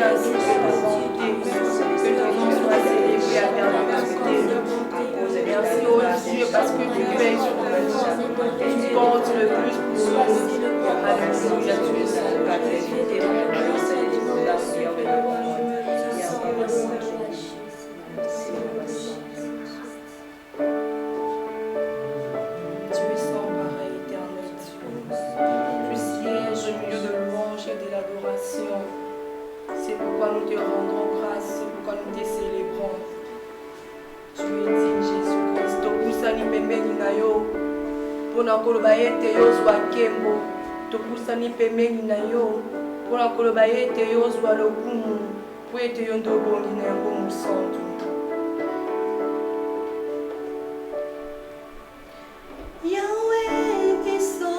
ainsi que ta volonté, que ton nom soit célébré à perpétuité. Merci, oh Dieu, parce que tu veilles sur nous, tu portes le plus pour nous. Alléluia, tu es saint. Tu es sans pareil, éternel Dieu. Tu sièges au milieu de louanges et de l'adoration. C'est pourquoi nous te rendons grâce, c'est pourquoi nous te célébrons. Tu es digne, Jésus-Christ. Tokusani pembeni na yo. Pona koloba ete yo zwa nkembo. Tokusani pembeni na yo. Pona koloba ete yo zwa lokumu. Po ete yo ndobongi na yango mosantu. Yahweh biso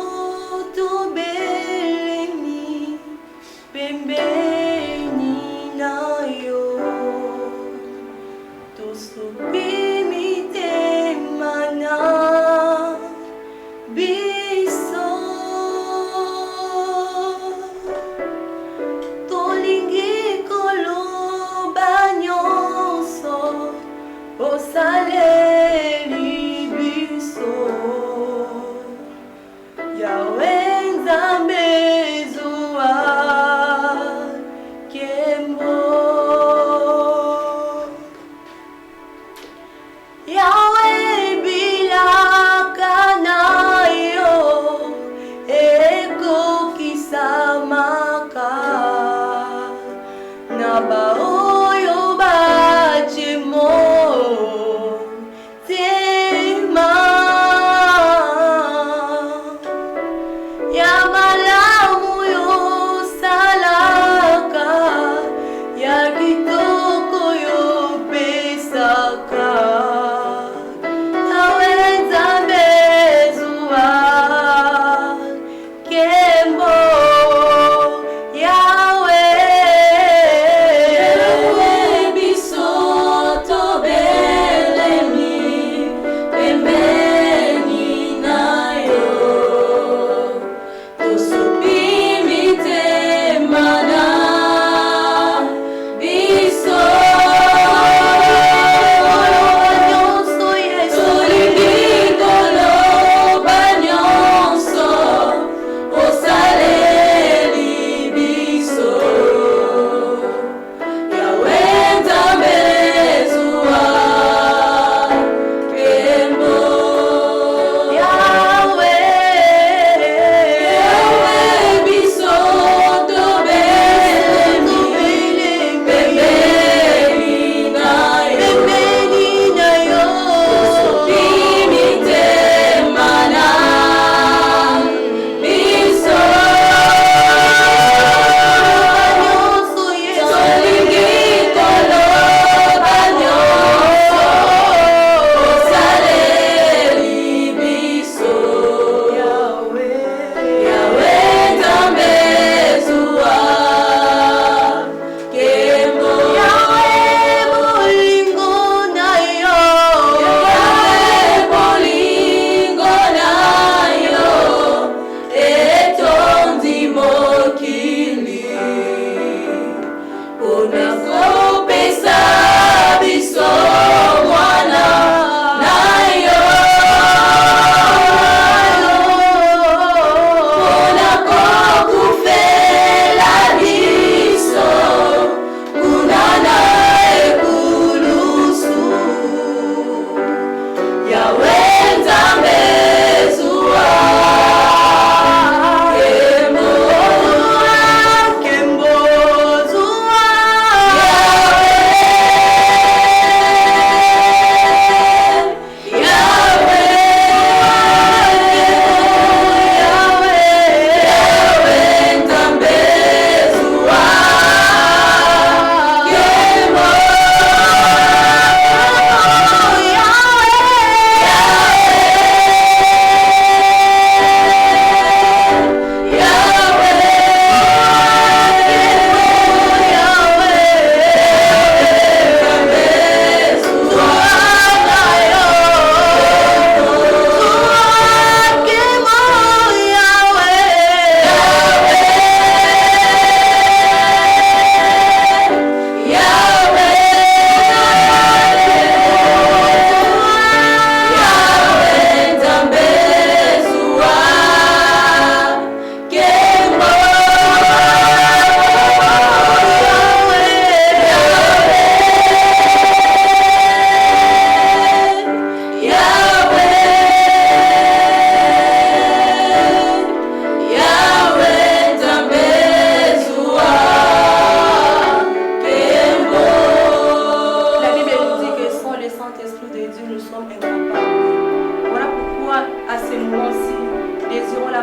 beleni pembeni na yo tosupi mitema na biso tolingi koloba nyonso osaleli biso Yahweh Nzambe zuwa kembo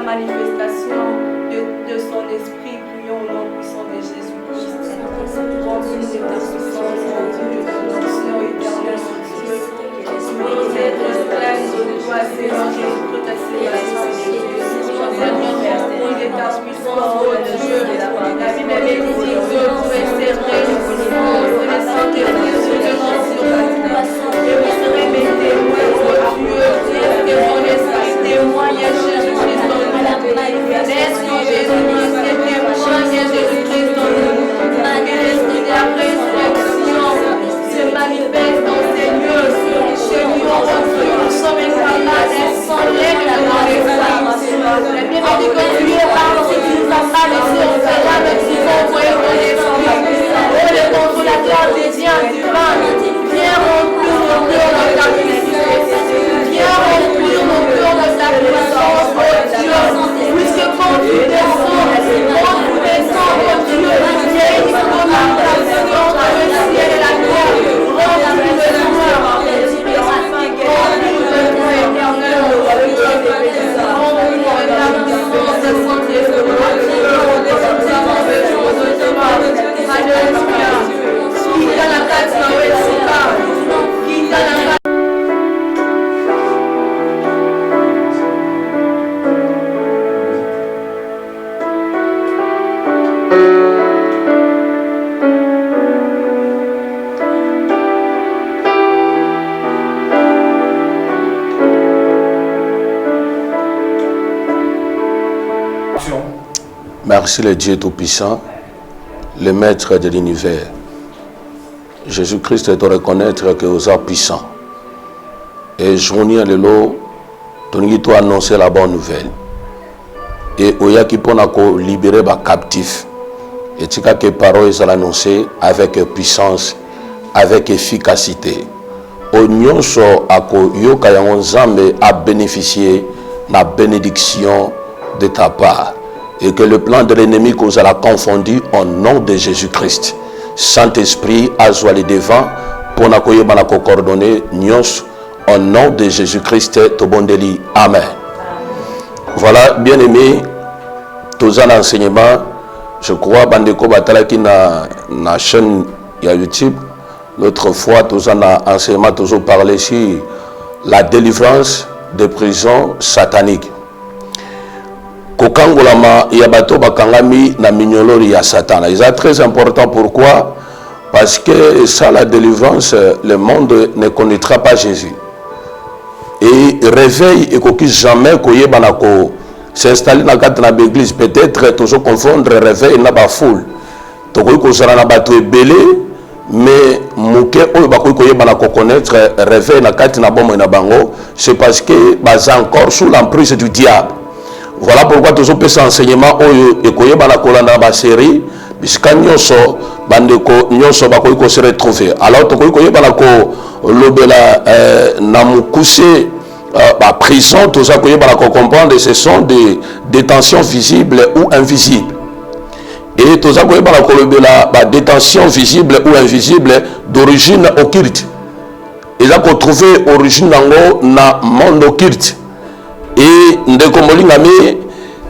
manifestation de son esprit. Prions au nom puissant de Jésus-Christ. Remplis-nous de ta puissance, mon Dieu, de ton onction éternelle, mon Dieu. Être pleine de toi, Seigneur Jésus-Christ, ta célébration de Jésus. Remplis de ta puissance, mon Dieu. La Bible dit que vous serez une puissance de la Saint-Esprit sur et vous serez mes témoins, mon Dieu. Que mon esprit témoigne Jésus-Christ en nous. L'esprit Jésus-Christ témoigne Jésus-Christ en nous. Et l'esprit de la résurrection se manifeste dans ces lieux. Chez nous, nous sommes incapables d'enlèver la glorification. La Bible dit que tu es parti, tu nous as pas laissé au Seigneur, mais tu vas envoyer ton esprit. Oh, le consolateur divin, viens remplir nos cœurs de ta puissance. Viens remplir nos cœurs de ta puissance, oh Dieu. Puisque quand tu descends, mon Dieu, il y a une commandation entre le ciel et la terre. Remplis le cœur. Remplis le cœur éternel. Remplis la puissance de Saint-Esprit. Alléluia. Quitte la carte nawesuka. Quitte la carte. Merci le Dieu Tout-Puissant, le Maître de l'univers. Jésus-Christ te reconnaître que vous êtes puissant. Et journée le lot, tu as annoncé la bonne nouvelle. Et oya qui peut libérer les captifs. Et tu as que parole est annoncée avec puissance, avec efficacité. Oignon so ako yoka yango Nzambe a bénéficié de la bénédiction de ta part. Et que le plan de l'ennemi qu'on a confondu au nom de Jésus-Christ. Saint-Esprit, azoali devant, pour nous coordonner, nyos, au nom de Jésus-Christ, Tobondeli. Amen. Voilà, bien aimé, tous un enseignement, je crois, Bandeko Batalaki na chaîne YouTube. L'autre fois, tous un enseignement, toujours parlé sur la délivrance des prisons sataniques. Kokangolama yabato bakangami na mignolori ya Satan. C'est très important. Pourquoi? Parce que sans la délivrance, le monde ne connaîtra pas Jésus. Et réveil et qu'on jamais koyebanako s'installer dans l'église. Peut-être toujours confondre réveil na ba foule. Toko ko sara na bato belé, mais muke oyo bakoy koyebanako connaître réveil na kati na bomo na bango, c'est parce que bas encore sous l'emprise du diable. Voilà pourquoi tous ces enseignements et koye bana kolanda ba série bisika nyonso bandeko nyonso bakoy ko se retrouver. Alors to koye bana ko lobela na mukuse ba prison tout ça koye bana ko comprendre ce sont des détentions visibles ou invisibles. Et tout ça koye bana ko lobela ba détention visible ou invisible d'origine occulte. Et là qu'on trouver origine nango na monde occulte. Et ndeko molingami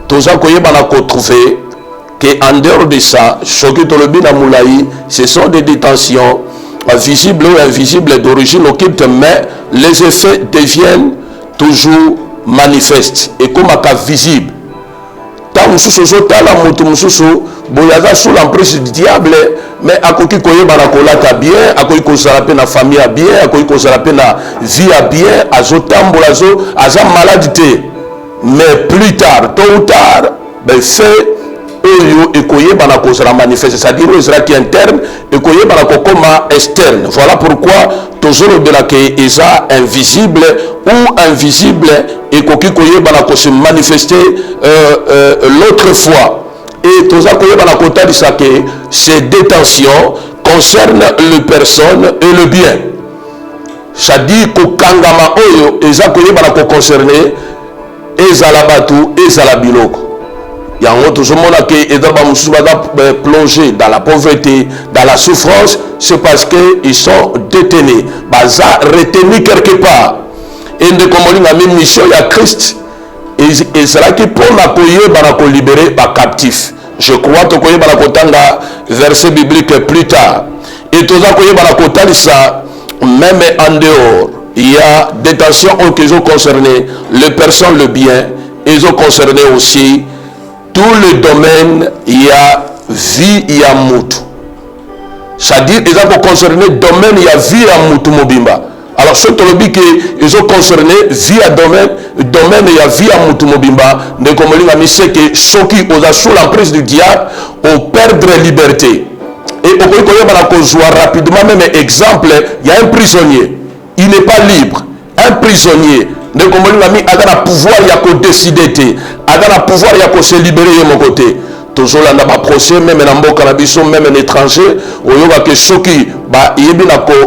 toza koyebana ko trouver que en dehors de ça choki tolobi na moulayi ce sont des détentions visibles ou invisibles d'origine occulte, mais les effets deviennent toujours manifestes et comme à visible. Tant mususu zotala mutu mususu boyaza sous l'emprise du diable, mais akoki koyebana kolata bien, akoki kozala pe na famille bien, akoki kozala pe na vie bien, azotambola zo aza maladité. Mais plus tard, tôt ou tard, ben fait oyo ekoyebana kozala manifeste, c'est-à-dire ezala qui interne ekoyebana kokoma externe. Voilà pourquoi tozolobela ke eza invisible ou invisible ekoki koyebana ko se manifester l'autre fois. Et toza koyebana kotalisa ke ces détentions concernent les personnes et le bien. C'est-à-dire kokangama oyo eza koyebana ko concerner ezala batu ezala biloko. Yango tozomona ke edaba mususu baza plongé dans la pauvreté, dans la souffrance, c'est parce que ils sont détenus, baza retenus quelque part. Et de komolinga même mission ya Christ et cela qui pour la libérer par captif. Je crois que koye bana kotanga verset biblique plus tard. Et tout ça koye bana kotali ça même en dehors. Il y a des tensions qui ont concerné les personnes, le bien, ils ont concerné aussi tous les domaines. Il y a vie, il y a moutou. C'est-à-dire ils ont concerné domaine, il y a vie, il y a moutou mobimba. Alors, ce que ils ont concerné vie à domaine, il y a vie à moutou mobimba. De comme on sait que ceux qui ont sous l'emprise du diable ont perdre liberté. Et au Koyoba rapidement, même exemple, il y a un prisonnier. Il n'est pas libre. Un prisonnier. De comme on a un pouvoir, il y a décider. Il y a un pouvoir, il y a se libérer de mon côté. Toujours là, dans procès, même en Mboka, même en étranger, on y que ceux qui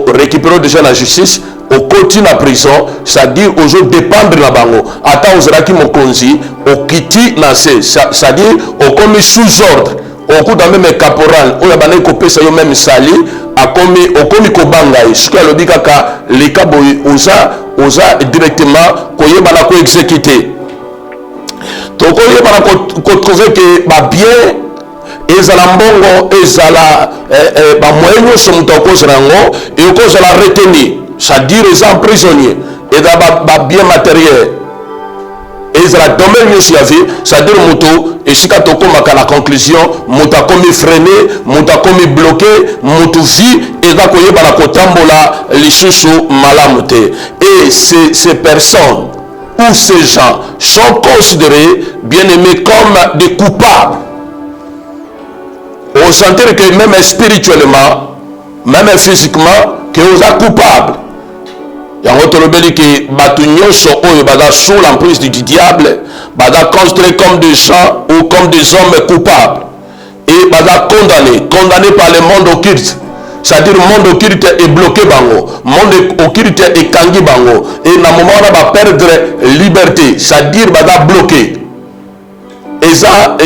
récupèrent déjà la justice, au continue la prison, c'est-à-dire aux autres dépendre de la bango. Attends, aux raki mon konzi, au kiti nassé, c'est-à-dire au commis sous ordre. Au coup d'un même caporal, on a bané copé ça même sali, a commis au commis kobangai, ce qu'elle dit kaka, les cabos osa directement, koye bana ko exécuté. Donc koye bana ko trouver que ba bien ezala mbongo ezala ba moyenyo so mutoko zerango et ko zala retenir. C'est-à-dire les emprisonniers et dans bien matériel et la domaine aussi c'est-à-dire moto et si quand on la conclusion moto a commis freiné moto a commis bloqué moto vie et là koyeba la kotambola lisusu malamute et ces personnes ou ces gens sont considérés bien aimés comme des coupables au sentir que même spirituellement même physiquement que vous êtes coupables. Yango tolobeli que batu nyonso oyo baza sous l'emprise du diable baza considérés comme des gens ou comme des hommes coupables et baza condamnés par le monde occulte. C'est-à-dire le monde occulte est bloqué bango, monde occulte est kangi bango et na moment on va perdre liberté, c'est-à-dire baza bloqué. Eza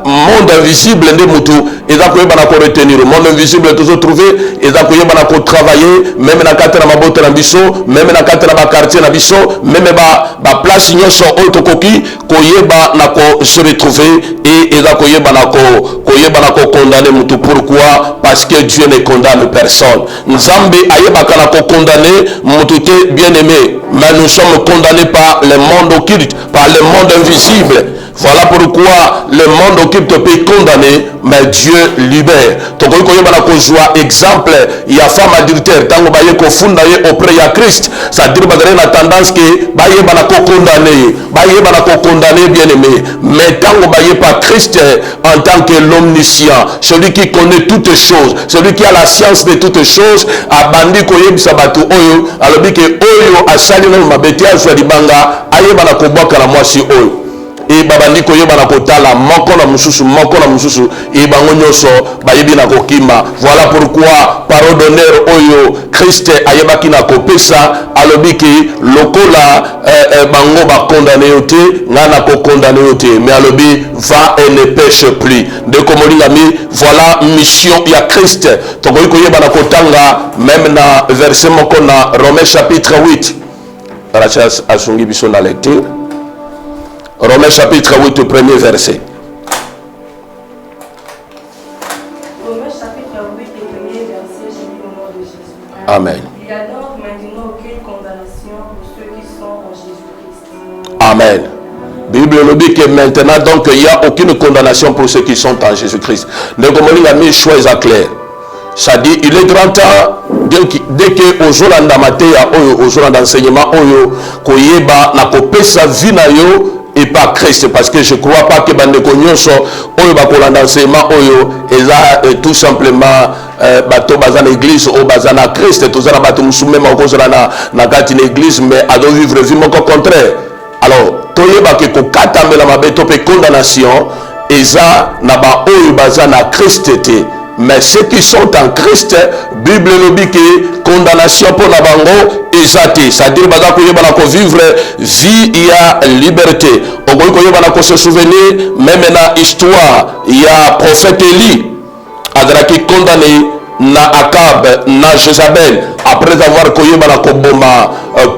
monde invisible de mutu eza koyeba na ko retenir monde invisible toujours trouver eza koyeba na ko travailler même na kata na mabote na biso même na kata na ba quartier na biso même ba place nyonso oyo tokoki koyeba na ko se retrouver et eza koyeba na ko condamner mutu. Pourquoi? Parce que Dieu ne condamne personne. Nzambe ayeba kana ko condamner mutu te bien aimé, mais nous sommes condamnés par le monde occulte, par le monde invisible. Voilà pourquoi le monde occulte peut condamner, mais Dieu libère. Donc, exemple, il y a femme adultère, tant que vous avez fondé auprès de Christ, c'est-à-dire que vous avez la tendance que vous avez condamné, bien aimé. Mais tant que vous n'avez pas Christ en tant que l'omniscient, celui qui connaît toutes choses, celui qui a la science de toutes choses, a bandi koyeb sabatu oyo, alors que oyo a sali no mabeti a jwa libanga, ayeba na koboka na mwasi oyo. Et babandi koyeba na kotala moko na mususu et bango nyonso bayebi na kokima. Voilà pourquoi parole d'honneur oyo Christ ayebaki na kopesa alobi ki lokola bango ba condamné yote ngana ko condamné yote mais alobi va et ne pêche plus. De komolinga mi voilà mission ya Christ. Tokoyi koyeba na kotanga même na verset moko na Romains chapitre 8. Rachas asungi biso na lecture. Romains chapitre 8, premier verset. Romains chapitre 8, premier verset, j'ai dit au nom de Jésus. Amen. Il n'y a donc maintenant aucune condamnation pour ceux qui sont en Jésus-Christ. Amen. Bible nous dit que maintenant donc il n'y a aucune condamnation pour ceux qui sont en Jésus-Christ. Le Gomoli a mis choix à clair. Ça dit, il est grand temps dès que aux jours d'amatea aux jours d'enseignement oyo koyeba na kopesa vie na yo et pas Christ, parce que je ne crois pas que bandeko nyonso oyo bakolanda enseignement oyo eza tout simplement bato baza na église ou baza na Christ tozala bato musume makozala na kati na église mais ado vivre vie moko contraire. Alors toyeba ke kokatambela mabe to pe condamnation eza na ba oyo baza na Christ te. Mais ceux qui sont en Christ, Bible nous dit que condamnation pour la bango est c'est-à-dire que vivre vie il y a liberté. On se souvenir même dans l'histoire il y a prophète Élie qui condamné na Akab na Jézabel après avoir connu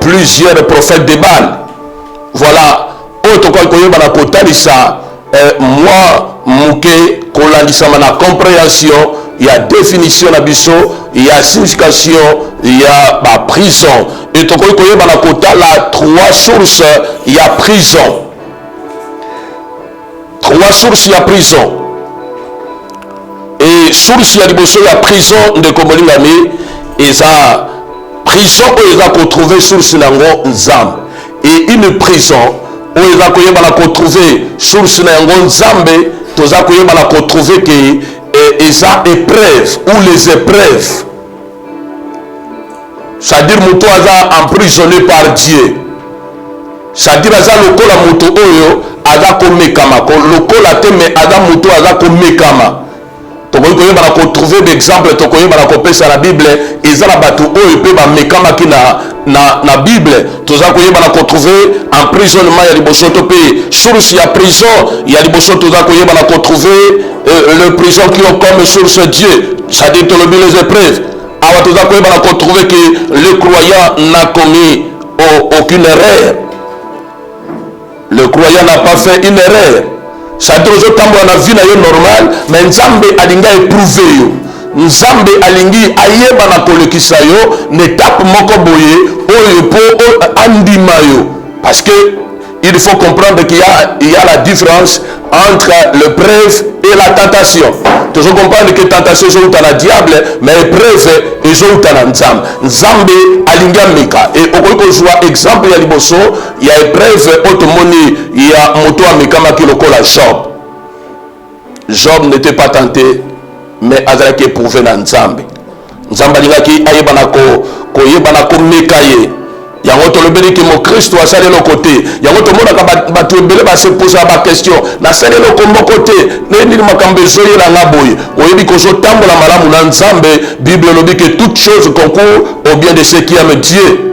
plusieurs prophètes de Baal. Voilà. otokoki koyeba na kotalisa mwa muke kolandisama na compréhension ya définition na biso ya signification ya ba prison et tokoki koyeba na kotala 3 sources ya prison. 3 sources ya prison. Et source ya liboso ya prison ndeko molingami eza prison oyo eza kotrouve source nango nzambe. Et une prison oyo eza koyeba na kotrouve source na yango nzambe toza koyeba na kotrouve ke eza épreuve ou les épreuves. C'est-à-dire moto aza emprisonné par Dieu. C'est-à-dire aza lokola moto oyo aza komekama lokola te me aza moto aza komekama. Tokoki koyeba na kotrouve d'exemple tokoyeba na kopesa na Bible eza na bato oyo pe bamekamaki na Bible toza koyeba na kotrouve emprisonnement ya liboso to pe source ya prison ya liboso toza koyeba na kotrouve le prison qui ont comme source Dieu, c'est-à-dire tolobi les épreuves. Awa toza koyeba na kotrouve que le croyant n'a commis aucune erreur. Le croyant n'a pas fait une erreur. C'est-à-dire ozotambola na vie na yo normal mais nzambe alinga éprouve yo. Nzambe alingi ayeba na kolekisa yo n'étape moko boye oyo po andima yo. Parce que il faut comprendre qu'il y a la différence entre l'épreuve et la tentation. Tu dois comprendre que tentation est la diable, mais l'épreuve est la nzambe. Nzambe alinga meka. Et au coup jouer exemple il y a liboso, il y a épreuve automoni, il y a moto amekama qui lokola Job. Job n'était pas tenté, mais azalaki éprouvé na nzambe. Nzambe alingaki ayebana ko yebana ko mekaye. Yango tolobeli ke mo Kristo asali lo côté yango tomona ka batu ebele ba se poser ba question na sali lo kombo côté neni makambe zoye la ngaboye oyebi ko so tambola malamu na nzambe. Bible lobi que toute chose concourt au bien de ceux qui aiment Dieu.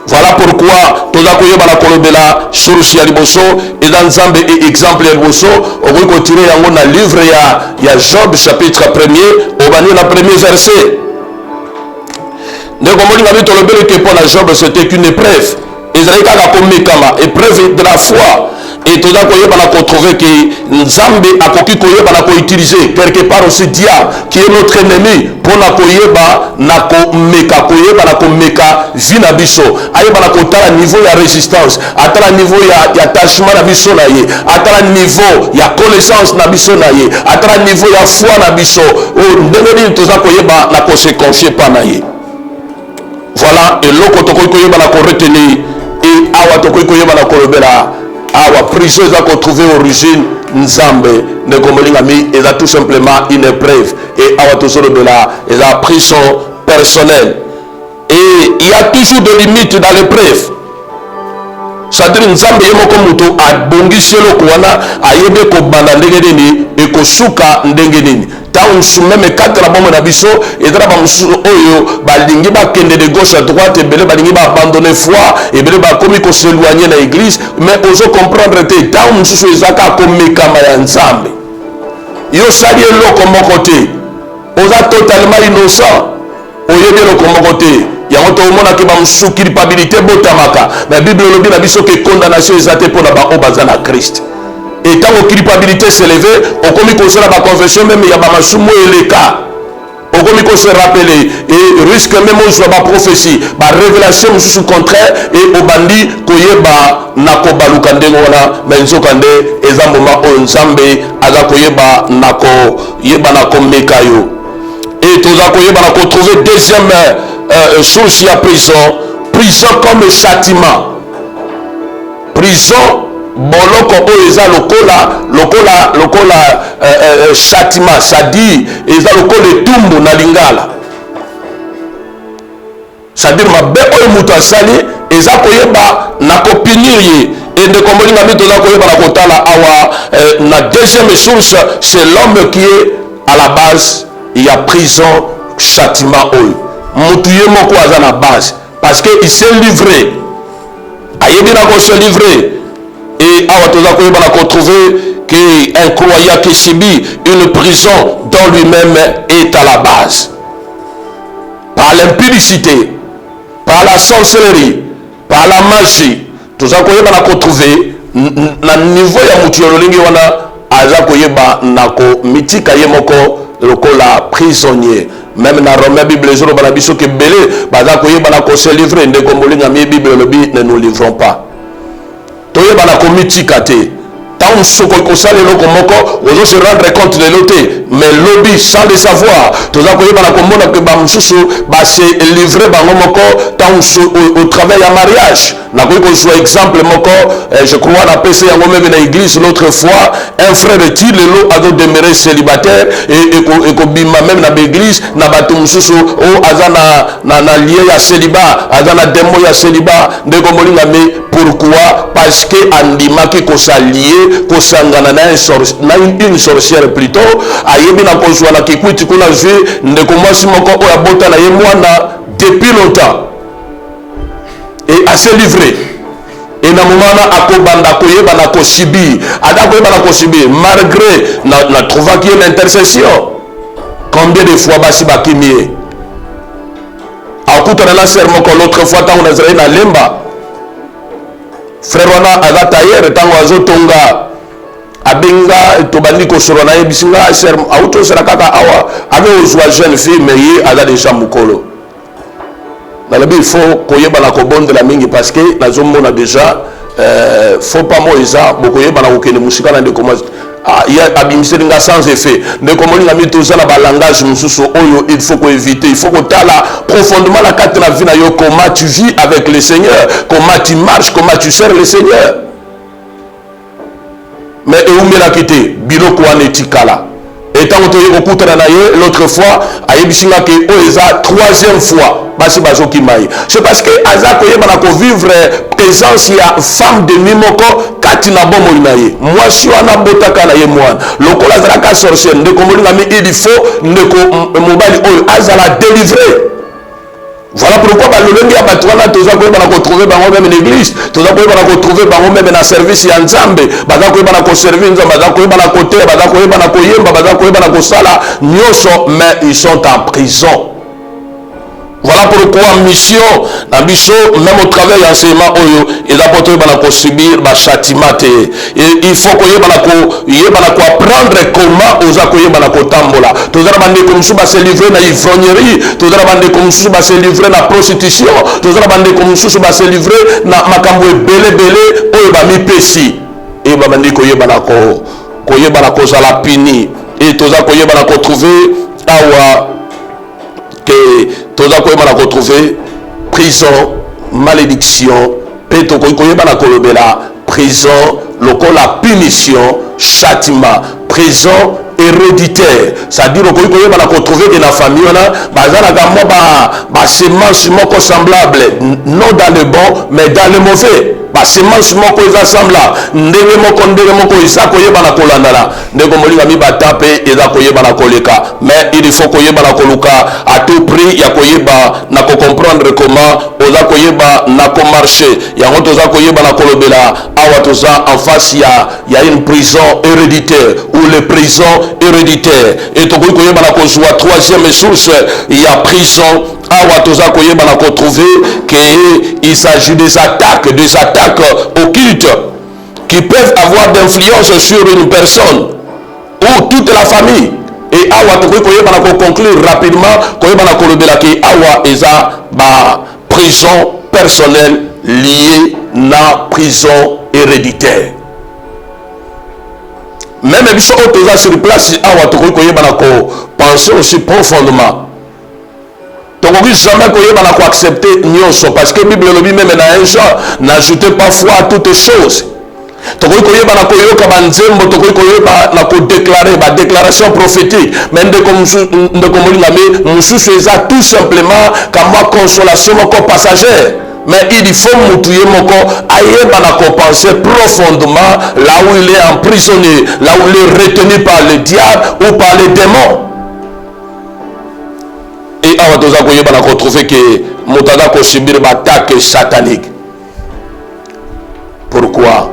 Voilà pourquoi toza koyeba na kolobela source ya liboso et dans nzambe et exemple ya liboso okoki kotirer yango na livre ya Job chapitre 1er obani na premier verset. Ndeko molinga bi tolobeli ke pour la Job c'était qu'une épreuve. Ezali kaka komekama épreuve de la foi. Et toza koyeba na retrouver que nzambe akoki koyeba na ko utiliser quelque part aussi diable qui est notre ennemi pour na koyeba na komeka koyeba na komeka vie na biso ayeba na kotala niveau ya résistance atala niveau ya attachement na biso na ye atala niveau ya connaissance na biso na ye atala niveau ya foi na biso o ndenge nini toza koyeba na ko se confier pa na ye. Voilà, et l'autre tokoki koyeba na ko retenir et awa tokoki koyeba na kolobela awa prison eza kotrouver origine nzambe ndeko molingami eza tout simplement une épreuve et awa tozolobela eza prison personnelle et il y a toujours des limites dans l'épreuve. C'est-à-dire nzambe ye moko moto abongisi eloko wana ayebe kobanda ndenge nini ekosuka ndenge nini ntango meme kati na bomoi na biso ezala bamosusu oyo balingi bakende de gauche à droite ebele balingi baabandonne foi ebele bakomi koseloigne na église mais ozo comprendre te ntango mosusu ezaka komekama ya nzambe yo osali eloko moko te oza totalement innocent oyebi eloko moko te yango tomonaki bamosusu culpabilité botamaka mais bible elobi na biso ke condamnation eza te mpona baoyo baza na Christ. Et tant que culpabilité s'est levée, on commis qu'on se la confession même il y a pas masumo et les cas. On commis qu'on se rappelle et risque même on soit ma prophétie, ma révélation sous contraire et au bandit koyeba nako balukande ngona menzo kande ezamboma onzambe aza koyeba nako yeba nako mekayo. Et toza koyeba nako trouver deuxième source ya prison comme châtiment. Prison boloko oyo eza lokola châtiment, c'est-à-dire eza lokola etumbu na lingala, c'est-à-dire mabe oyo moto asali eza koyeba na kopinir ye ndeko molinga mbi toza koyeba na kotala awa na deuxième source c'est l'homme qui est à la base ya prison châtiment oyo motu ye moko aza na base parce que il s'est livré ayebi na ko se livrer. Et awa toza koyeba na retrouver qu'un croyant qui subit une prison dont lui-même est à la base par l'impudicité, par la sorcellerie, par la magie. Toza koyeba na retrouver na niveau ya mutu ya lolingi wana aza koyeba nako mitika ye moko lokola prisonnier. Même dans Romain Bible jour bana biso ke belé baza koyeba na ko se livrer ndeko molinga mi Bible lobi ne nous livrons pas. Toyeba na ko mitika te. Tant soko ko sale loko moko ozo se rendre compte de l'autre mais lobby sans le savoir toza koyeba na ko mona ke ba mususu ba se livrer bango moko tant au travail à mariage. Na ko soit exemple moko je crois na PC yango même na église l'autre fois un frère de Tilelo a demeuré célibataire et ko bima même na l'église na batu mususu o azana na lié ya célibat azana demo ya célibat ndeko molinga mais pourquoi parce que andimaki ko s'allier ko sangana na une sorcière plutôt ayebi na ko zwa na kikwiti kuna jwe ndeko mwasi moko o abota na ye mwana depuis longtemps et à se livrer et na momana akobanda koyeba na kosibi ada koyeba na kosibi malgré na trouva qui est l'intercession combien de fois basi bakimie akuta na serment ko l'autre fois tant on a na lemba frère wana aza tailleur tango azotonga abenga tobandi kosolo na yebisinga serment auto sera kaka awa ave ozwa jeune fille mais ye aza déjà mukolo. Il faut koyeba na kobondela mingi parce que nazomona déjà faut pas moiza bokoyeba na kokene musika na ndeko mwazi ya abimiselinga sans effet ndeko molinga mitoza na balangage mususu oyo il faut éviter il faut kotala profondément la carte na vie na yo comment tu vis avec le Seigneur comment tu marches comment tu sers le Seigneur mais eumela kite biloko wana etikala etant otoye kokutana na ye l'autre fois ayebisinga ke o eza troisième fois basi bazoki mai c'est parce que aza koyeba na ko vivre présence ya femme de mimoko kati na bomoi na ye mwasi wana botaka na ye mwana lokola azalaka sorcière ndeko molinga mi il faut ndeko mobali oyo azala délivré. Voilà pourquoi balolenge ya bato wana toza koyeba na kotrouver bango même l'église toza koyeba na kotrouver bango même na service ya nzambe baza koyeba na koservir nzambe baza koyeba na koteya baza koyeba na koyemba baza koyeba na kosala nyonso mais ils sont en prison. Voilà pourquoi mission na biso même au travail enseignement oyo eza poto yeba na ko subir ba châtiment te et il faut koyeba na ko apprendre comment oza koyeba na ko tambola tozala bande comme ça ba se livrer na ivrognerie tozala bande comme ça ba se livrer na prostitution tozala bande comme ça ba se livrer na makambo ebele oyo ba mipesi et ba bande koyeba na ko zala pini et toza koyeba na ko trouver awa que toza koyeba na retrouver prison malédiction pe to koyeba na kolobela prison lokola punition châtiment prison héréditaire c'est-à-dire koyeba na retrouver que la famille wana bazalaka mo ba semence moko semblable non dans le bon mais dans le mauvais ba semence moko eza semblable ndenge moko eza koyeba na kolandala ndeko molinga mi batape eza koyeba na koleka mais il faut koyeba na koluka à tout prix ya koyeba na ko comprendre comment oza koyeba na ko marcher yango toza koyeba na kolobela awa toza en face ya une prison héréditaire ou les prisons héréditaires et to koyeba na kozwa troisième source ya prison awa toza koyeba na ko trouver que il s'agit des attaques occultes qui peuvent avoir d'influence sur une personne ou toute la famille et awa tokoki koyeba na ko conclure rapidement koyeba na kolobela ke awa eza ba prison personnelle liée na prison héréditaire. Même biso oyo toza sur place awa tokoki koyeba na ko penser aussi profondément tokoki jamais koyeba na ko accepter nyonso parce que Bible lobi même na un Jean n'ajoutez pas foi à toutes choses tokoki koyeba na koyoka banzembo tokoki koyeba na kodéclarer ba déclaration prophétique mais ndeko molinga me mosusu eza tout simplement kamwa consolation moko passagère mais il faut mutuye moko ayeba na ko penser profondément là où il est emprisonné là où il est retenu par le diable ou par les démons. Et awa toza koyeba na retrouver que moto aza kosubir baattaque satanique. Pourquoi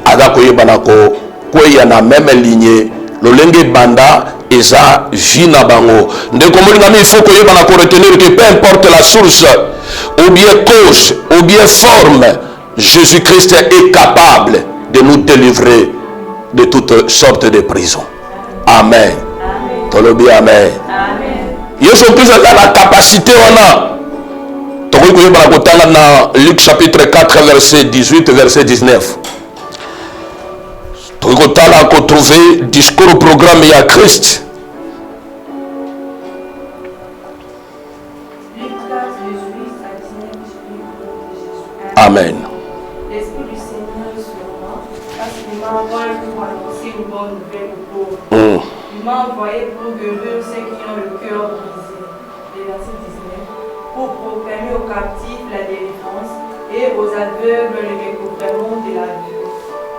aza koyeba na kweya na même lignée lolenge banda eza vie na bango ndeko molinga mi il faut koyeba na ko retenir que peu importe la source ou bien cause ou bien forme Jésus-Christ est capable de nous délivrer de toutes sortes de prisons. Amen. Tolobi amen. Jésus-Christ a la capacité, on a. Dans Luc chapitre 4, verset 18, verset 19. Tu as trouvé discours au programme à Christ. Amen. L'Esprit du Seigneur est sur moi, parce qu'il m'a envoyé pour annoncer une bonne nouvelle aux pauvres. Il m'a envoyé pour guérir ceux qui ont le cœur brisé. Le verset 19. Pour proclamer aux captifs la délivrance et aux aveugles le recouvrement de la vue.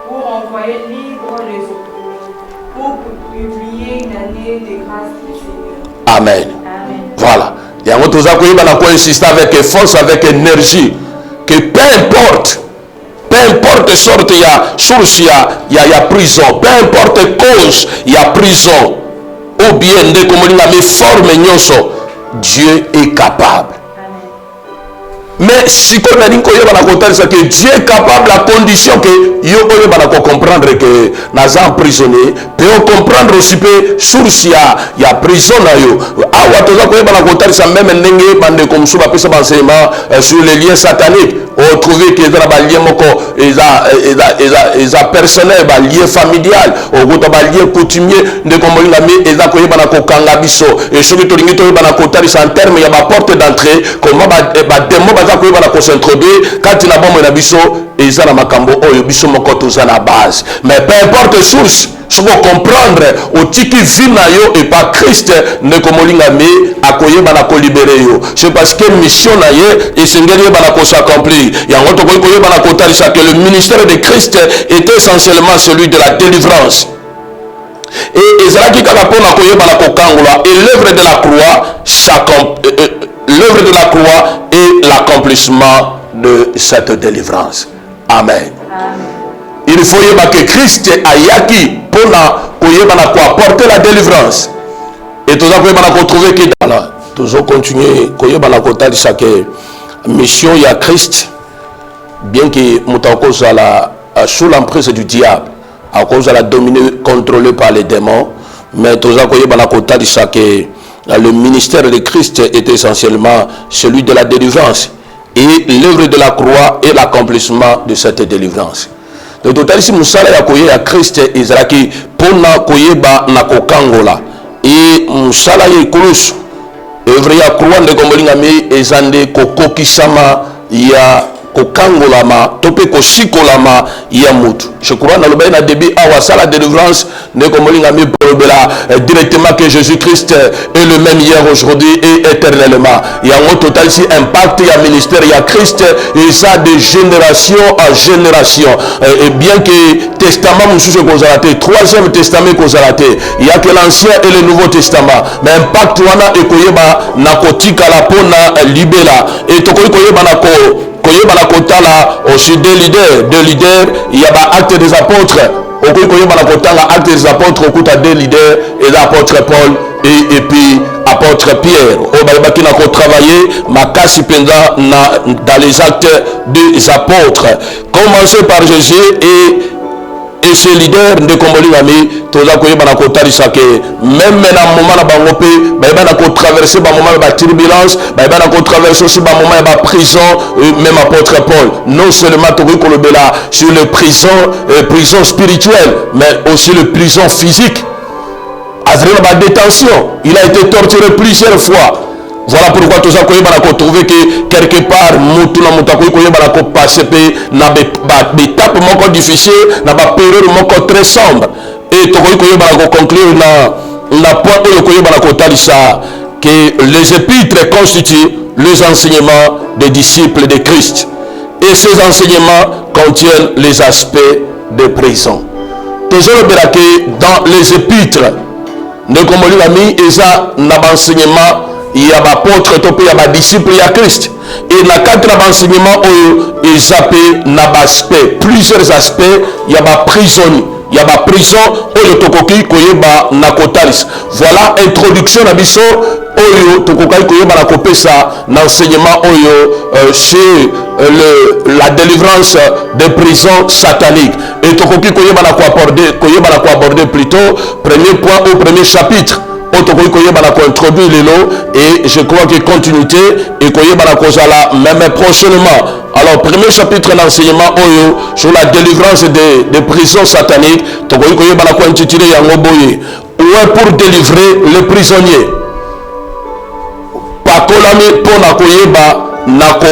Pour envoyer libres les opprimés. Pour publier une année de grâce du Seigneur. Amen. Amen. Voilà. Et on va insister avec force, avec énergie. Que peu importe sorte, il y a source, il y a prison, peu importe cause, il y a prison, ou bien de comme on a forme, Dieu est capable. Mais si on a dit que Dieu est capable à condition que vous comprendre que nous sommes emprisonnés, peut comprendre aussi que source il y a prison sur les liens sataniques. On trouve que les liens personnels, les liens familiales, les liens coutumiers, de comme on a mis et ce qui en termes il y a ma porte d'entrée comment s'introduire quand il a bon na biso et ça na makambo oyo biso moko toza na base mais peu importe source ce qu'on comprendre au tiki vina yo et pas Christ ne komolinga me akoyeba na ko libérer yo c'est parce que mission na ye et sengeli ba na s'accomplir yango to koyeba na ko talisa que le ministère de Christ était essentiellement celui de la délivrance et ezalaki kaka pona koyeba na ko kangola et l'œuvre de la croix l'œuvre de la croix est l'accomplissement de cette délivrance. Amen. Il faut que Christ ayaki pour apporter la délivrance. Et tout ça, vous trouver que toujours continuer, que mission il y a Christ, bien que nous sous l'emprise du diable, à cause de la dominée, contrôlée par les démons, mais tout ça, que le ministère de Christ est essentiellement celui de la délivrance et l'œuvre de la croix est l'accomplissement de cette délivrance. Donc total si musala ya koyeba Christ ezalaki pona koyeba na kokangola et musala ya ikulusu œuvre ya croix de komolinga mi ezande kokokisama ya kokangolama tope kosikolama ya mutu. Je crois dans le bain à début à sala délivrance ne komolinga mi probela directement que Jésus-Christ est le même hier, aujourd'hui et éternellement. Il y a un total si impact il y a ministère il y a Christ et ça de génération en génération et bien que testament monsieur qu'on a raté troisième testament qu'on a raté il y a que l'ancien et le nouveau testament mais impact wana ekoyeba na kotika la pona libela et to koyeba na ko koyeba na kotala aussi des leaders il y a ba acte des apôtres au koyeba na kotala acte des apôtres au kuta des leaders et l'apôtre Paul et puis apôtre Pierre au balbaki na ko travailler makasi penza dans les actes des apôtres commencer par Jésus et ces leaders de Komolingami toza koyeba na kotalisa que même na moment na bango pe ba na ko traverser ba moment ba turbulence ba na ko traverser aussi ba moment ba prison même apôtre Paul non seulement to ko lobela sur les prisons spirituelles mais aussi les prisons physiques azrena ba détention il a été torturé plusieurs fois. Voilà pourquoi tout ça qu'on trouver que quelque part mutu na mutako koyeba na ko passer na étape moko difficile na ba période moko très sombre et to koyeba na ko conclure na point oyo koyeba na ko talisa que les épîtres constituent les enseignements des disciples de Christ et ces enseignements contiennent les aspects de prison. Toujours que dans les épîtres ne komoli ami eza na enseignement il y a apôtre, il y a disciple, il y a Christ. Et dans quatre enseignements, ils appellent aspect, plusieurs aspects, il y a prisonnier. Il y a ma prison, oyo tokoki koyeba na kotalis. Voilà introduction na biso oyo tokokai koyeba na kopesa l'enseignement oyo sur la délivrance des prisons sataniques. Et tokoki koyeba na ko aborder plutôt premier point au premier chapitre. Introduire les lots et je crois que continuité et même prochainement. Alors premier chapitre d'enseignement sur la délivrance des prisons sataniques intitulé pour délivrer les prisonniers. Pakolami pona koyeba nako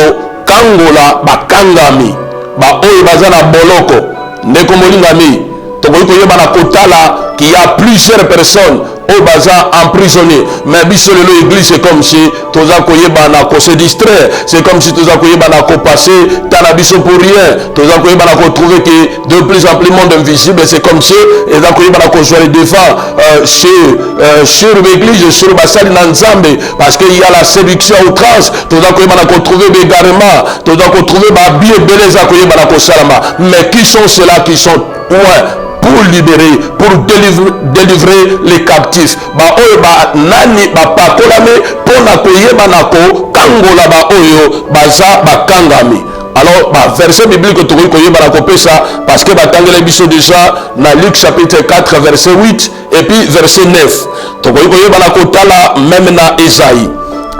kangola bakangami ba oyo bazana boloko ndeko molingami tokoki koyeba na kotala qu'il y a plusieurs personnes au bazar emprisonné. Mais biso l'église c'est comme si tous a koyeba na ko se distraire, c'est comme si tous a koyeba na ko passer dans biso pour rien, tous a koyeba na ko trouver que de plus en plus monde invisible, c'est comme si et a koyeba na ko jouer devant sur l'église, sur basali na nzambe parce qu'il y a la séduction à outrance, tous a koyeba na ko trouver bégarement, tous a ko trouver ba bien beleza koyeba na ko salama. Mais qui sont ceux-là qui sont pour libérer, pour délivrer les captifs. Ba oyo ba nani ba pakolame pona koyeba nako kangola ba oyo baza bakangami. Alors verset biblique to koyeba na kopesa parce que batangela biso déjà na Luc chapitre 4 verset 8 et puis verset 9. To koyeba na kotala même na Ésaïe.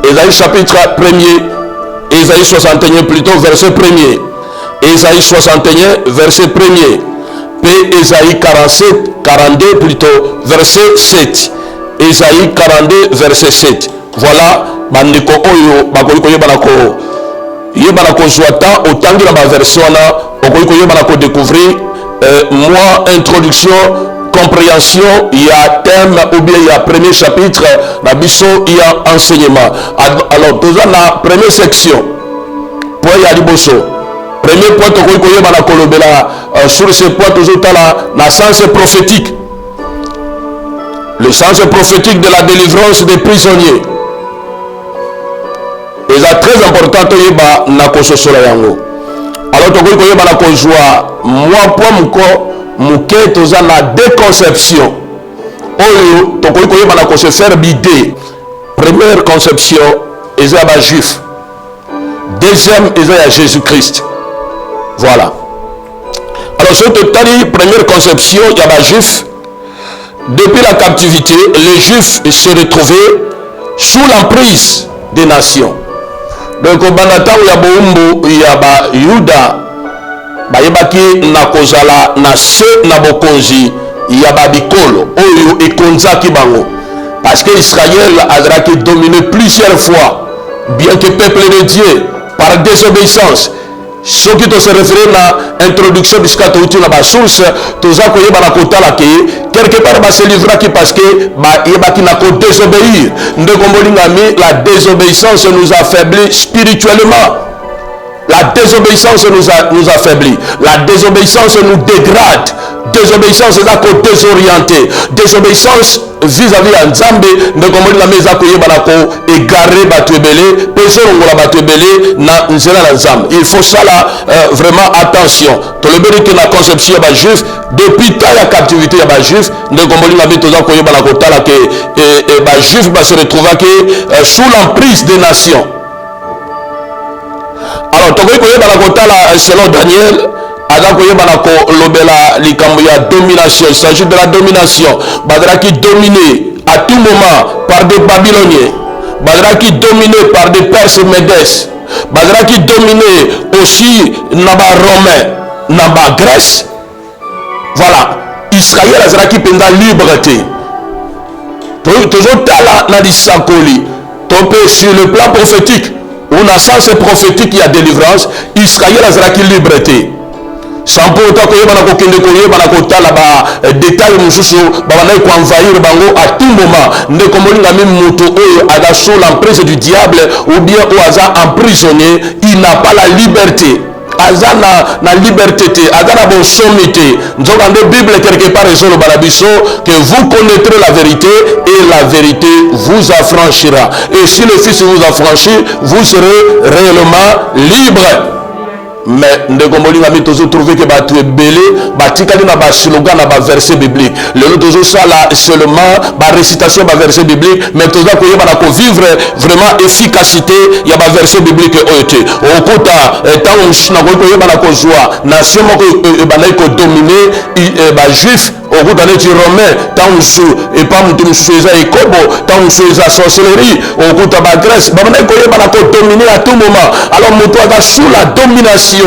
Ésaïe chapitre 1er, Ésaïe 61 plutôt verset 1er. Ésaïe 61 verset 1er. Puis Ésaïe 42 plutôt, verset 7. Ésaïe 42, verset 7. Voilà, bandeko oyo, bakoliko yebanako, yebanako zwata, autant la version là, okoliko yebanako découvrir, moi, introduction, compréhension, il y a thème, ou bien il y a premier chapitre, la biso, il y a enseignement. Alors, tout ça, la première section, pour y aller bosso. Premier point sur ce point toujours la sens prophétique. Le sens prophétique de la délivrance des prisonniers. Et c'est très important alors moi pour la déconception. Se faire bider. Première conception, c'est les juifs. Deuxième, c'est Jésus-Christ. Voilà. Alors, sur la première conception, il y a les Juifs. Depuis la captivité, les Juifs se retrouvaient sous l'emprise des nations. Donc, au Banata, il y a Yuda, Bayebaki, Nakozala, Nase, Nabokonzi, il y a Bikolo, Oyo et Konzaki Bango. Parce qu'Israël a été dominé plusieurs fois, bien que peuple de Dieu, par désobéissance. Ce qui se réfère à l'introduction jusqu'à la source, tous a koyeba na kotala ke quelque part ba se livra qui parce que ba yebaki na ko désobéir. La désobéissance nous affaiblit spirituellement. La désobéissance nous affaiblit. La désobéissance nous dégrade. Désobéissance est à côté désorienté. Désobéissance vis-à-vis à Nzambe, ne comme la maison que yebanako égaré batubelé, péché on la batubelé na nzela na Nzambe. Il faut ça là vraiment attention. Tout le béni que la conception est juif depuis la captivité est juif, ne comme la maison que yebanako tala que juif va se retrouver que sous l'emprise des nations. Alors tu vois que selon Daniel. Domination. Il s'agit de la domination. Badra qui dominé à tout moment par des Babyloniens. Badra qui dominé par des Perses Médès. Badra qui dominé aussi Naba Romain, Naba Grèce. Voilà. Israël a qui pendant liberté. Toujours tala na di sakoli. Tombé sur le plan prophétique. On a sens prophétique, il y a délivrance. Israël a qui liberté. Sans pour autant que les détails envahir à tout moment. Ne comme sous l'emprise du diable ou bien au hasard emprisonné, il n'a pas la liberté. aza na liberté te, aza na bonsomi te. Nzoka nde Bible quelque part ezoloba na biso que vous connaîtrez la vérité et la vérité vous affranchira. Et si le Fils vous affranchit, vous serez réellement libre. Mais ndeko molinga mi tozo trouver que batu ebele batikali na ba slogan na ba verset biblique. Le tozo sala seulement ba récitation ba verset biblique, mais tozo koyeba na ko vivre vraiment efficacité ya ba verset biblique oyote. Okuta tant na koyeba na ko joie nation moko ebana ko dominer ba juif okuta neti romain tant et pas mutu musueza ekobo tant musueza sorcellerie okuta ba Grèce babana koyeba na ko dominer à tout moment. Alors mutu aga sous la domination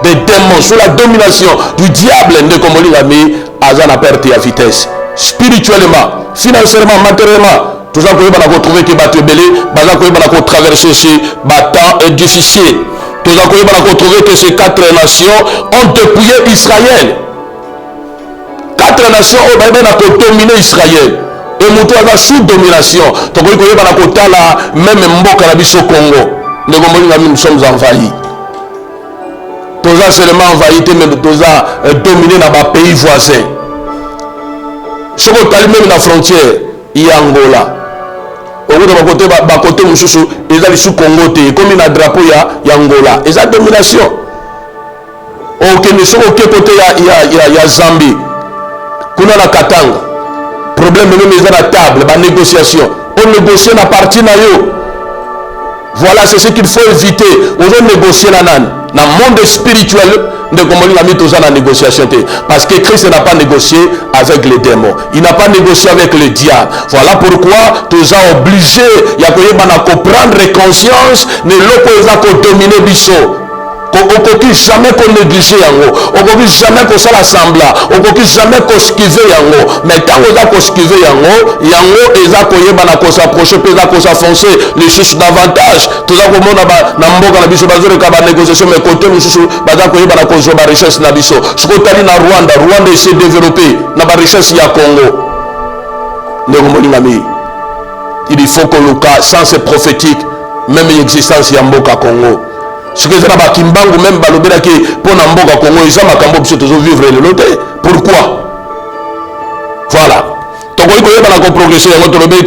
des démons, sous la domination du diable, à la perte à vitesse. Spirituellement, financièrement, matériellement, tout ça qu'on va retrouver qui va te belé, qu'on va traverser ces temps difficiles. Tout ça qu'on va retrouver que ces 4 nations ont dépouillé Israël. 4 nations ont dominé Israël. Et Moutou a sous domination. Donc on va même Mboka Nabiso Congo. Nous sommes envahis. Toza seulement envahi, mais toza dominé dans les pays voisins. Ce qu'on a même la frontière, il y a Angola. Au bout de ma côté, ils ont sous Congo, comme il y a un drapeau, il y a Angola. Ils ont domination. Ok, mais sur aucun côté, il y a Zambie. Kuna na Katanga. Problème même, ils ont la table, la négociation. On négocie à partir de yo. Voilà, c'est ce qu'il faut éviter. On doit négocier dans le monde spirituel. La négociation. Parce que Christ n'a pas négocié avec les démons. Il n'a pas négocié avec le diable. Voilà pourquoi tu es obligé de prendre conscience de l'opposé qui domine Bissot. On ne peut jamais négliger yango, on ne peut jamais s'assembler, on ne peut jamais esquiver yango. Mais tant qu'on a esquivé yango, yango s'approcher, s'affoncer les choses davantage. Tout ça comme on a na biso bazore ka ba négociation mais côté mususu baza koyeba na kozwa ba richesse na biso. Sokotali na Rwanda s'est développé na ba richesse ya Congo. Ndeko molingami. Il faut que le cas sans prophétique même l'existence ya mboka Congo. Ce que c'est Kimbangu même balobela que pour Namboka Congo ils ont makambo biso tozo vivre le loté. Pourquoi? Voilà. Donc il y a une progression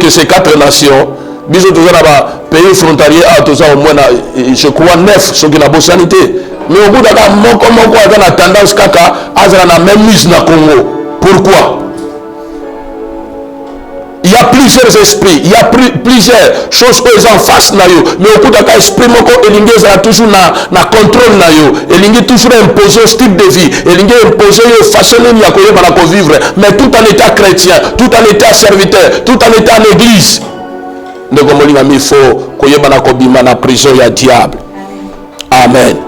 que ces 4 nations biso tozo na ba pays frontalier à tozo au moins je crois 9 ceux qui na bonne sanité. Mais au bout de la moko a na tendance kaka azana na même mise na Congo. Pourquoi? Il y a plusieurs esprits, il y a plusieurs choses que les en face na yo, mais au bout d'un esprit moko elingi a toujours na contrôle na yo, elingi toujours imposer ce type de vie, elingi imposer yo façon ni ya koyeba na ko vivre, mais tout en état chrétien, tout en état serviteur, tout en état en église. Ndeko molinga mi faut koyeba na ko bima na prison ya diable. Amen.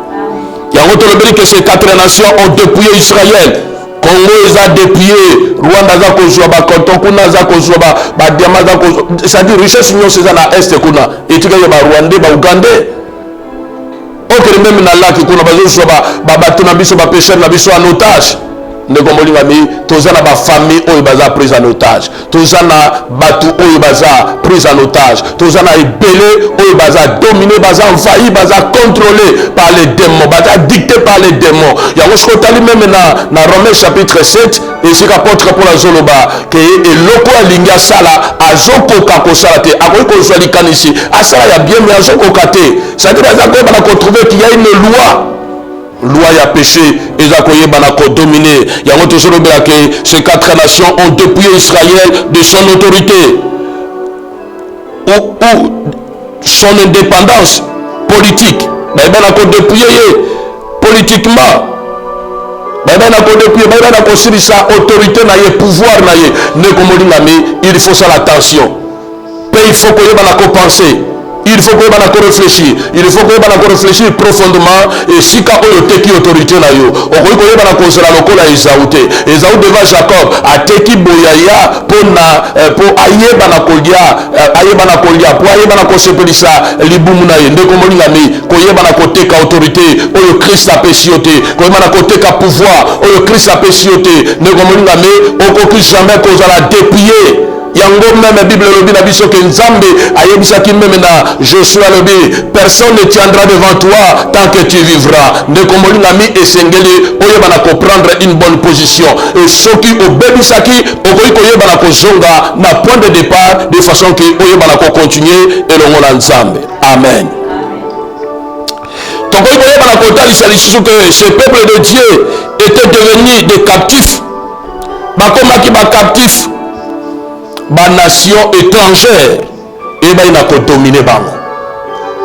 Yango tolobeli que ces 4 nations ont dépouillé Israël. Congo a dépouillé, Rwanda a kozwa ba canton kuna a kozwa ba diamant a kozwa, c'est-à-dire richesse union c'est na est kuna etika ya ba Rwandais ba Ougandais. Ok même na lac kuna bazo ba bato na biso ba pêcheur na biso en otage. Ndeko molinga mi toza na ba famille oyo baza prise en otage. Toza na bato oyo baza prise en otage. Toza na ebele oyo baza dominé, baza envahi, baza contrôlé par les démons, baza dicté par les démons. Yango skotali même na Romains chapitre 7 et c'est apôtre pour la zoloba que eloko alingi asala azokoka kosala te akoki kozwa likanisi asala ya bien mais azokoka te. C'est-à-dire baza koyeba na trouver qu'il y a une loi ya péché ezakoye banako dominé yango tozolobela que ces 4 nations ont dépouillé Israël de son autorité ou son indépendance politique. Banako dépouillé politiquement, banako dépouillé, banako sur sa autorité na ye pouvoir na ye ne komolingami. Il faut ça l'attention. Il faut que banako penser. Il faut que vous réfléchir. Il faut que vous réfléchir profondément. Et si quand on a qui autorité là yo, on peut que vous la lokola Esaü. Esaü devant Jacob a teki boyaya pour aïe banakolia pour aïe banakosepelisa libumu na ye. Ndeko molingami koye banakoteka autorité. Oyo Christ a pésioté. Koye banakoteka pouvoir. Oyo Christ a pésioté. Ndeko molingami okoki jamais kozala dépouiller. yango même Bible lobi na biso ke Nzambe ayebisaki même na Joshua lobi personne ne tiendra devant toi tant que tu vivras. Ndeko molingami esengeli oyebana ko prendre une bonne position et soki obebisaki okoki koyebana ko zonga na point de départ de façon que oyebana ko continuer elongo na Nzambe. Amen. Tokoki koyebana ko talisa lisusu que ce peuple de Dieu était devenu des captifs. Bakomaki ba captifs ba nation étrangère et ba ina ko dominer bango.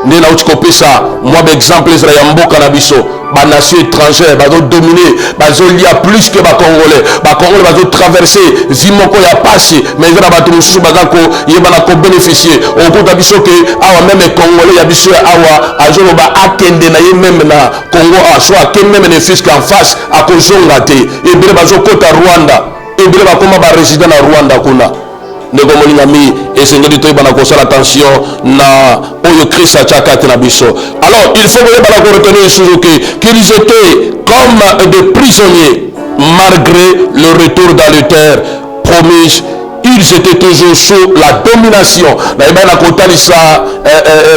Nde na uti kopesa moi exemple ezala ya mboka na biso ba nation étrangère bazo dominer bazo lia plus que ba congolais bazo traverser zimoko ya pasi mais ezala bato mosusu baza ko yebana ko bénéficier okuta biso ke awa même congolais ya biso awa azoloba akende na ye même na Congo soit akende même ne fisque en face akozonga te ebele bazo kota Rwanda ebele bakoma ba résident na Rwanda kuna. Ndeko molingami esengeli toyebana kosala attention na oyo Christ atiaka na biso. Alors il faut koyebana ko retenir toujours qu'ils étaient comme des prisonniers malgré le retour dans les terres promises. Ils étaient toujours sous la domination. Na kotalisa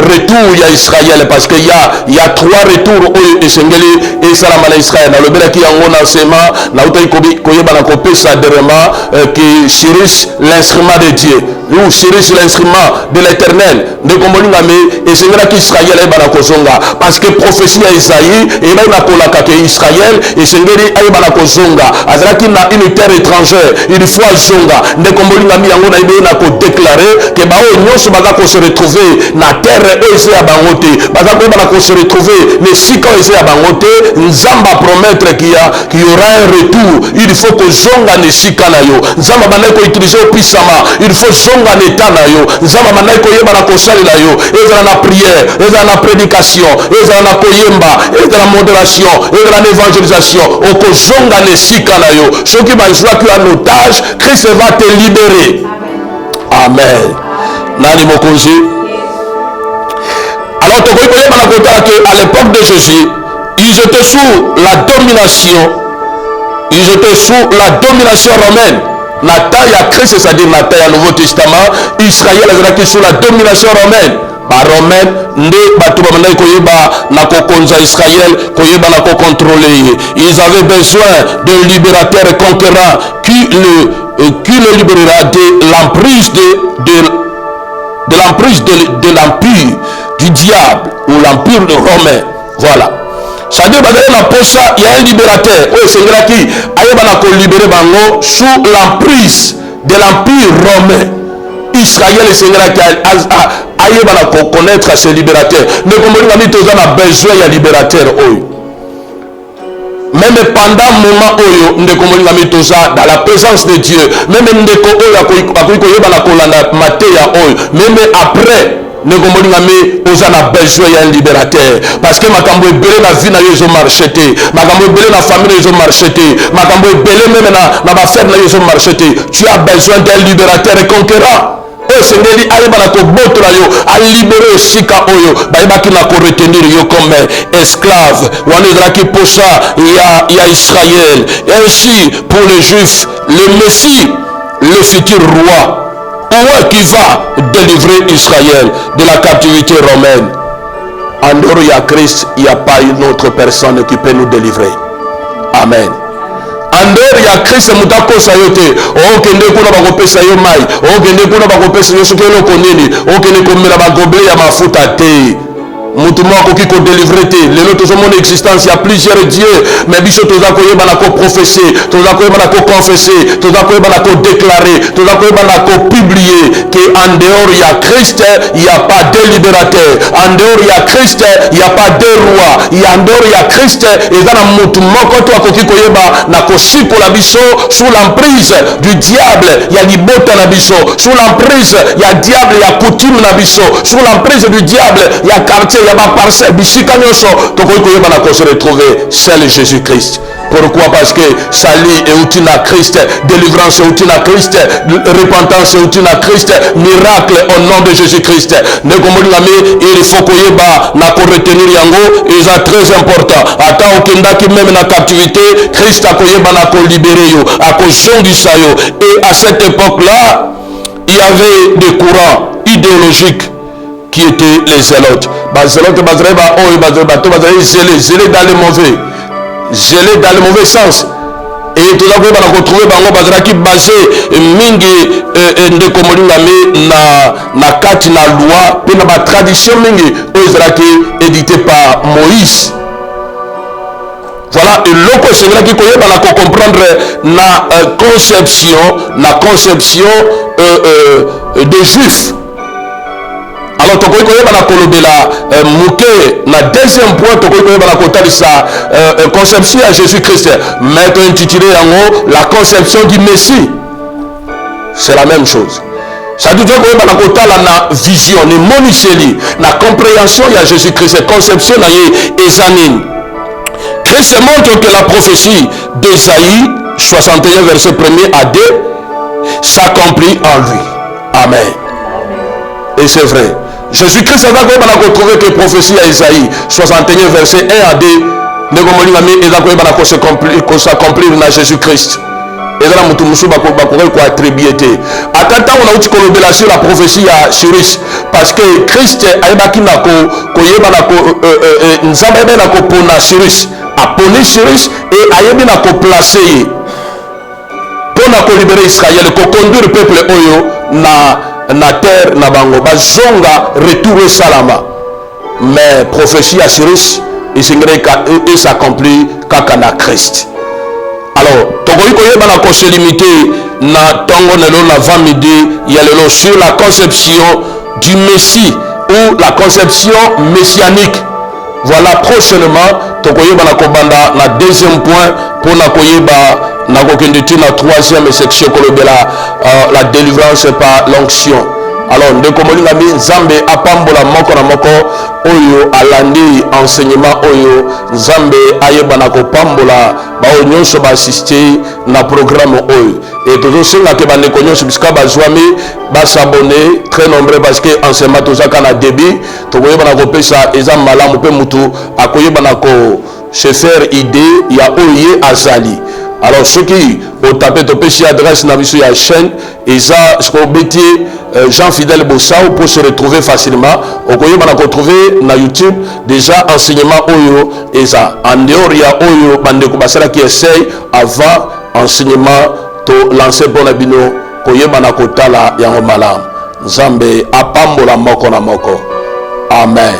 retour ya Israël parce que il y a trois retours oyo esengeli et salama na Israël. Na lobela ki yango na sema na utai koyebana ko pesa derema que Cyrus l'instrument de Dieu ou Cyrus l'instrument de l'Éternel. Ndeko molingami esengela ki Israël ebana kozonga parce que prophétie ya Isaïe et là na kolaka que Israël esengeli ebana kozonga azalaki na une terre étrangère il faut zonga. Ndeko molingami yango na ibe na ko déclarer que bao nyonso baza ko se retrouver na terre ese ya bango te baza ko bana ko se retrouver ne sika ese ya bango te. Nzamba promettre qu'il y aura un retour. Il faut que zonga ne sika na yo nzamba bana ko utiliser opisama il faut zonga n'état na yo nzamba bana ko yeba na ko salela yo ezala na prière ezala na prédication ezala na koyemba ezala na modération ezala na évangélisation okozonga ne sika na yo soki bazwaki en otage Christ va te libérer. Amen. Nani mokonzi. Alors tokoki koyeba na kotala que à l'époque de Jésus ils étaient sous la domination romaine. Na taille à Christ, c'est-à-dire na taille à Nouveau Testament, Israël est sous la domination romaine. Ba romaine nde bato bamandaki koyeba na kokonza Israël koyeba na kocontrôler. Ils avaient besoin d'un libérateur conquérant qui le libérera de l'emprise de l'empire du diable ou l'empire romain. Voilà. C'est-à-dire que la posa il y a un libérateur oui c'est là qui ayebana ko libérer bango sous l'emprise de l'empire romain. Israël c'est là qui ayebana ko connaître ce libérateur mais comme on dit tous a besoin il y a libérateur oyo même pendant moment oyo ndeko molingami toza dans la présence de Dieu même ndeko oyo akoki koyebana kolanda mateya oyo même après ndeko molingami oza na besoin ya un libérateur parce que makambo ebele na vie na yo ezomarche te makambo ebele na famille na yo ezomarche te makambo ebele meme na bafere na yo ezomarche te tu as besoin d'un libérateur conquérant oyo esengeli ayebana kobotola yo alibere esika oyo bayebaki na koretenir yo comme esclave wana ezalaki posa ya Israël. Ainsi pour les Juifs le Messie le futur roi qui va délivrer Israël de la captivité romaine. En dehors de Christ, il n'y a pas une autre personne qui peut nous délivrer. Amen. En dehors de Christ, nous avons sayoté. Oh, que nous avons bakopesa yo mai. Oh, que nous avons bakopesa yo sukelo konini. Oh, que nous avons bagoble ya mafuta te. Mutumo akoki ko délivrer te lelo tozo mon existence il y a plusieurs dieux mais biso toza koyeba na ko prophéser toza koyeba na ko confesser toza koyeba na ko déclarer toza koyeba na ko publier que en dehors il y a Christ il y a pas de libérateur en dehors il y a Christ il y a pas de roi il y a en dehors il y a Christ ezana mutumo ko to akoki koyeba na ko sikola biso sous l'emprise du diable il y a libota na biso sous l'emprise il y a diable il y a coutume na biso sous l'emprise du diable il y a quartier il y a ma parcelle bisika nyonso tokoki koyeba na ko se retrouver seul Jésus-Christ. Pourquoi? Parce que salut est outil na Christ, délivrance est outil na Christ, repentance est outil na Christ, miracle au nom de Jésus-Christ. Il faut koyeba na ko retenir yango et c'est très important. Ata okendaki même na captivité, Christ a koyeba na ko libérer yo, a ko zongisa yo. Et à cette époque-là, il y avait des courants idéologiques qui étaient les zélotes. Les zélotes, zélés dans le mauvais sens. Et tout à l'heure, on a retrouvé bango bazraki basé mingi ndeko molingami na kati na loi pe na ba tradition mingi ozraki édité par Moïse. Voilà, et l'autre c'est là qui connaît la comprendre na conception des juifs. Alors tu connais la kolobela mouké na deuxième point tu connais la kotalisa conception à Jésus-Christ mais tu intitulé en la conception du Messie. C'est la même chose. Ça veut dire que la kotala na vision ni moniseli na compréhension ya Jésus-Christ conception na ezanine. Christ montre que la prophétie d'Ésaïe 61 verset 1er à 2 s'accomplit en lui. Amen. Et c'est vrai. Jésus-Christ a retrouvé que la prophétie à Ésaïe 61 verset 1 à 2 s'accomplir dans Jésus-Christ. Et là, nous avons attribué. À tant que nous avons sur la prophétie à Cyrus, parce que Christ a été Cyrus, a poni Cyrus et a été placé pour libérer Israël, pour conduire le peuple Oyo na terre na bango bazonga retourner salama. Mais prophétie à Cyrus et s'accomplit kakana Christ. Alors tokoki koyeba na ko se limiter na tongo nelo na 20 midi ya lelo sur la conception du Messie ou la conception messianique. Voilà, prochainement tokoyeba na kobanda na deuxième point pour na koyeba na kokende na troisième section kolobela la délivrance par l'onction. Alors ndeko molingami nzambe apambola moko na moko oyo alandi enseignement oyo nzambe ayeba na kopambola bao nyonso ba assister na programme oyo et toujours singa ke bandeko nyonso bisika bazwami basabone très nombreux parce que enseignement tozaka na débit tokoyeba na kopesa eza malamu pe mutu akoyeba na ko se faire idée ya oye azali. Alors ceux qui ont tapé de adresse dans la chaîne, ils ont bêté Jean Fidèle Bossao pour se retrouver facilement. On peut retrouver dans YouTube déjà enseignement Oyo et ça. En dehors, il y a Oyo Bandeko Basara qui essaye avant enseignement to lancer pour la bino. Koyeba kotala yango malam. Nzambe apambola moko na moko. Amen.